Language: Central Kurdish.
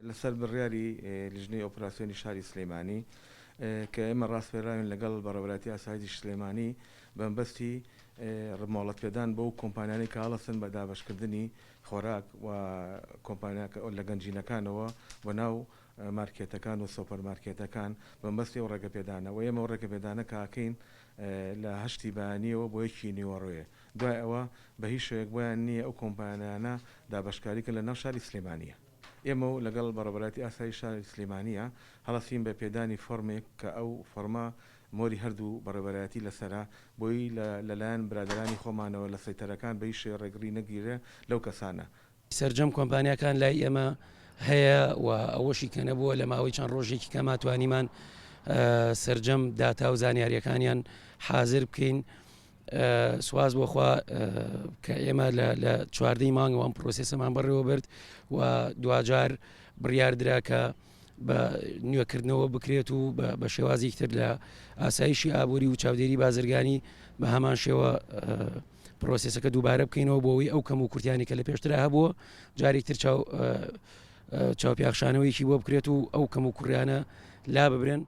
لەسەر بڕیاری لیژنەی ئۆپراسیۆنی شاری سلێمانی کە ئێمە ڕاستپێراوین لەگەڵ بەڕێوەبەتی ئاسایشی سلێمانی بەمبەستی ڕمۆڵەت پێدان بۆ کۆمپانیانەی کە هەڵەسن بە دابەشکردنی خۆراک و کۆمپانیاکە لە گەنجینەکانەوە بە ناو مارکێتەکان و سۆپەرمارکێتەکان بەمبەستی ئەو ڕێگەپێدانەوە ئێمە ئەو ڕێگەپێدانە کاکەین لە هەشتی بەیانیەوە بۆ یەکی نیوەڕۆیە دوای ئەوە بە هیچ شوەیەک بۆیان نییە ئەو کۆمپانیانە دابەشکاریکە لە ناو شاری سلێمانیە. ئێمە و لەگەڵ بەڕێوەبەتی ئاسایی شاری سلێمانیە هەڵەسین بە پێدانی فۆرمێک کە ئەو فۆرمە مۆری هەردوو بەڕێوەبەتی لەسەرا بۆی لەلایەن برادرانی خۆمانەوە لە سەیتەرەکان بە هیچ شێ ڕێگری نەگیرێ لەو کەسانە. سەرجەم کۆمپانیەکان لای ئێمە هەیە و ئەوەشی کە نەبووە لە ماوەی چەند ڕۆژێکی کە ماتوانیمان سەرجەم داتا و زانیاریەکانیان حازر بکەین. سواز بۆخوا کە ئێمە لە چواردەی مانگەوە ئەم پرۆسێسەمان بەڕێوە برد و دوجار بڕیاردرا کە بە نوێکردنەوە بکرێت و بە شێوازی تر لە ئاسایشی ئابووری و چاودێری بازرگانی بە هەمان شێوە پرۆسێسەکە دووبارە بکەینەوە بۆەوەی ئەو کەم و کورتیانی کە لە پێشترا هەبووە جارێکتر چاوپیاخشانەوەیکی بۆ بکرێت و ئەو کەم و کوڕیانە لا ببرن